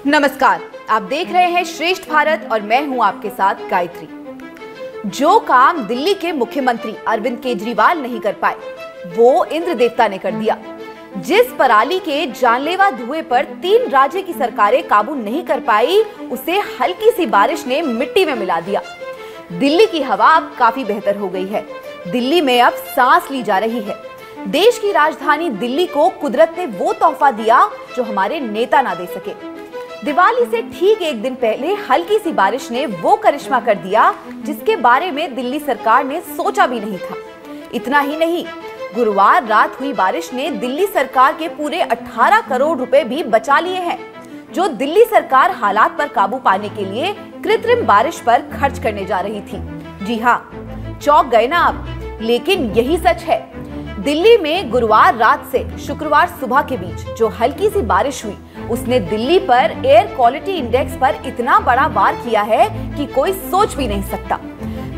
नमस्कार, आप देख रहे हैं श्रेष्ठ भारत और मैं हूं आपके साथ गायत्री। जो काम दिल्ली के मुख्यमंत्री अरविंद केजरीवाल नहीं कर पाए, वो इंद्र देवता ने कर दिया। जिस पराली के जानलेवा धुएं पर 3 राज्य की सरकारें काबू नहीं कर पाई, उसे हल्की सी बारिश ने मिट्टी में मिला दिया। दिल्ली की हवा अब काफी बेहतर हो गई है। दिल्ली में अब सांस ली जा रही है। देश की राजधानी दिल्ली को कुदरत ने वो तोहफा दिया जो हमारे नेता ना दे सके। दिवाली से ठीक एक दिन पहले हल्की सी बारिश ने वो करिश्मा कर दिया जिसके बारे में दिल्ली सरकार ने सोचा भी नहीं था। इतना ही नहीं, गुरुवार रात हुई बारिश ने दिल्ली सरकार के पूरे 18 करोड़ रुपए भी बचा लिए हैं, जो दिल्ली सरकार हालात पर काबू पाने के लिए कृत्रिम बारिश पर खर्च करने जा रही थी। जी हाँ, चौंक गए ना आप, लेकिन यही सच है। दिल्ली में गुरुवार रात से शुक्रवार सुबह के बीच जो हल्की सी बारिश हुई, उसने दिल्ली पर एयर क्वालिटी इंडेक्स पर इतना बड़ा वार किया है कि कोई सोच भी नहीं सकता।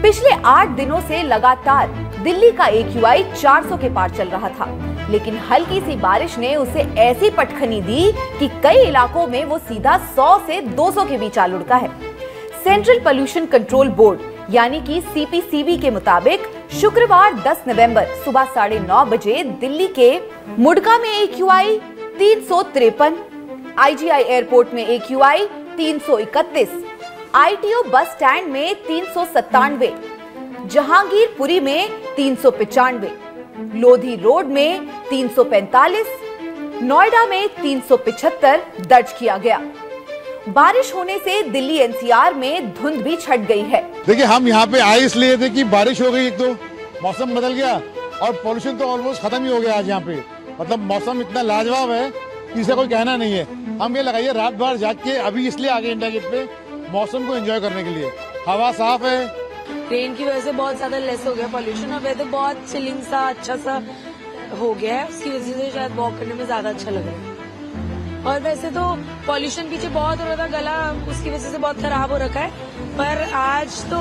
पिछले 8 दिनों से लगातार दिल्ली का AQI 400 के पार चल रहा था, लेकिन हल्की सी बारिश ने उसे ऐसी पटखनी दी कि कई इलाकों में वो सीधा 100 से 200 के बीच आ लुढ़का है। सेंट्रल पोल्यूशन कंट्रोल बोर्ड यानी कि CPCB के मुताबिक शुक्रवार 10 नवंबर सुबह 9:30 बजे दिल्ली के मुडका में AQI 353, IGI एयरपोर्ट में AQI 331, ITO बस स्टैंड में 397, जहांगीरपुरी में 395, लोधी रोड में 345, नोएडा में 375 दर्ज किया गया। बारिश होने से दिल्ली NCR में धुंध भी छट गई है। देखिए, हम यहाँ पे आए इसलिए थे कि बारिश हो गई, एक तो मौसम बदल गया और पॉल्यूशन तो ऑलमोस्ट खत्म ही हो गया आज यहाँ पे। मतलब मौसम इतना लाजवाब है कि इसे कोई कहना नहीं है। हम ये लगाइए रात भर जाग के अभी इसलिए आगे इंडिया गेट पे मौसम को एंजॉय करने के लिए। हवा साफ है, ट्रेन की वजह से बहुत ज्यादा लेस हो गया पॉल्यूशन। अब वेदर बहुत चिलिंग सा अच्छा सा हो गया है, उसकी वजह से शायद वॉक करने में ज्यादा अच्छा लग रहा है। और वैसे तो पॉल्यूशन पीछे बहुत हो रहा था, गला उसकी वजह से बहुत खराब हो रखा है। पर आज तो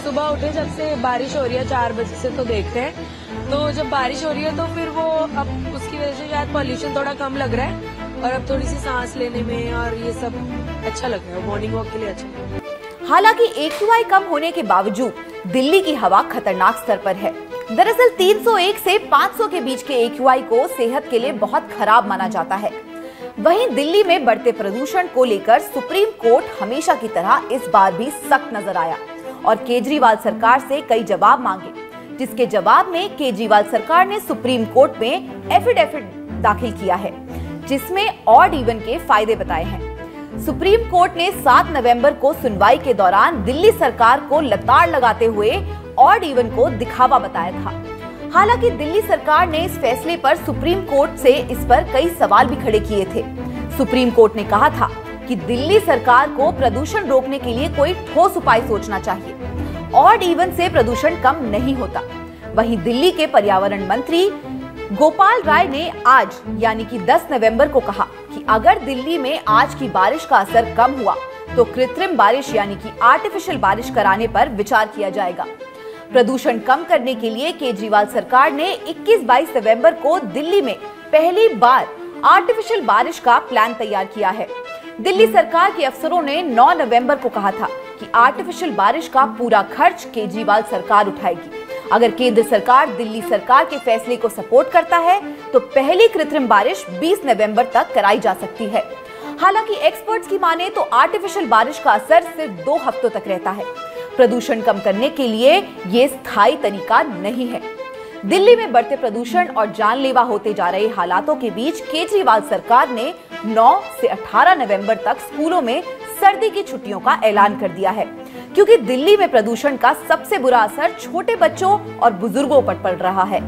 सुबह उठे जब से बारिश हो रही है 4 बजे से, तो देखते हैं, तो जब बारिश हो रही है तो फिर वो अब उसकी वजह से शायद पॉल्यूशन थोड़ा कम लग रहा है और अब थोड़ी सी सांस लेने में और ये सब अच्छा लग रहा है। मॉर्निंग वॉक के लिए अच्छा लग रहा है। हालांकि AQI कम होने के बावजूद दिल्ली की हवा खतरनाक स्तर पर है। दरअसल 301 से 500 के बीच के AQI को सेहत के लिए बहुत खराब माना जाता है। वहीं दिल्ली में बढ़ते प्रदूषण को लेकर सुप्रीम कोर्ट हमेशा की तरह इस बार भी सख्त नजर आया और केजरीवाल सरकार से कई जवाब मांगे, जिसके जवाब में केजरीवाल सरकार ने सुप्रीम कोर्ट में एफिडेविट दाखिल किया है, जिसमें ऑड इवन के फायदे बताए हैं। सुप्रीम कोर्ट ने 7 नवंबर को सुनवाई के दौरान दिल्ली सरकार को लताड़ लगाते हुए ऑड इवन को दिखावा बताया था। हालांकि दिल्ली सरकार ने इस फैसले पर सुप्रीम कोर्ट से इस पर कई सवाल भी खड़े किए थे। सुप्रीम कोर्ट ने कहा था कि दिल्ली सरकार को प्रदूषण रोकने के लिए कोई ठोस उपाय सोचना चाहिए। ऑड इवन से प्रदूषण कम नहीं होता। वहीं दिल्ली के पर्यावरण मंत्री गोपाल राय ने आज यानी कि 10 नवंबर को कहा कि अगर दिल्ली में आज की बारिश का असर कम हुआ तो कृत्रिम बारिश यानी कि आर्टिफिशियल बारिश कराने पर विचार किया जाएगा। प्रदूषण कम करने के लिए केजरीवाल सरकार ने 21-22 नवंबर को दिल्ली में पहली बार आर्टिफिशियल बारिश का प्लान तैयार किया है। दिल्ली सरकार के अफसरों ने 9 नवंबर को कहा था कि आर्टिफिशियल बारिश का पूरा खर्च केजरीवाल सरकार उठाएगी। अगर केंद्र सरकार दिल्ली सरकार के फैसले को सपोर्ट करता है तो पहली कृत्रिम बारिश 20 नवंबर तक कराई जा सकती है। हालांकि एक्सपर्ट्स की माने तो आर्टिफिशियल बारिश का असर सिर्फ 2 हफ्तों तक रहता है। प्रदूषण कम करने के लिए ये स्थायी तरीका नहीं है। दिल्ली में बढ़ते प्रदूषण और जानलेवा होते जा रहे हालातों के बीच केजरीवाल सरकार ने 9 से 18 नवंबर तक स्कूलों में सर्दी की छुट्टियों का ऐलान कर दिया है, क्योंकि दिल्ली में प्रदूषण का सबसे बुरा असर छोटे बच्चों और बुजुर्गों पर पड़ रहा है।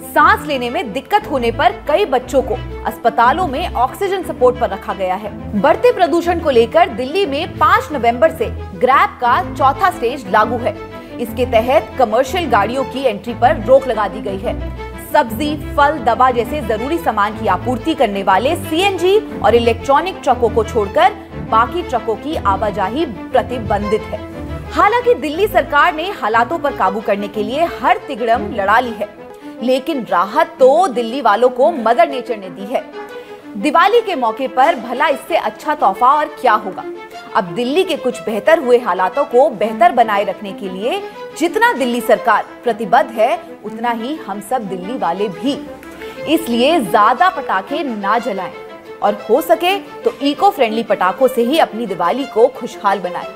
सांस लेने में दिक्कत होने पर कई बच्चों को अस्पतालों में ऑक्सीजन सपोर्ट पर रखा गया है। बढ़ते प्रदूषण को लेकर दिल्ली में 5 नवंबर से ग्रैब का चौथा स्टेज लागू है। इसके तहत कमर्शियल गाड़ियों की एंट्री पर रोक लगा दी गई है। सब्जी, फल, दवा जैसे जरूरी सामान की आपूर्ति करने वाले CNG और इलेक्ट्रॉनिक ट्रकों को छोड़कर बाकी ट्रकों की आवाजाही प्रतिबंधित है। हालांकि दिल्ली सरकार ने हालातों पर काबू करने के लिए हर तिगड़म लड़ा ली है, लेकिन राहत तो दिल्ली वालों को मदर नेचर ने दी है। दिवाली के मौके पर भला इससे अच्छा तोहफा और क्या होगा। अब दिल्ली के कुछ बेहतर हुए हालातों को बेहतर बनाए रखने के लिए जितना दिल्ली सरकार प्रतिबद्ध है, उतना ही हम सब दिल्ली वाले भी। इसलिए ज्यादा पटाखे ना जलाएं और हो सके तो इको फ्रेंडली पटाखों से ही अपनी दिवाली को खुशहाल बनाएं।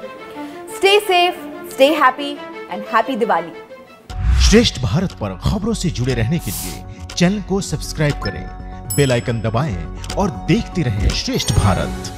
Stay safe, stay happy and happy Diwali. श्रेष्ठ भारत पर खबरों से जुड़े रहने के लिए चैनल को सब्सक्राइब करें, बेल आइकन दबाएं और देखते रहें श्रेष्ठ भारत।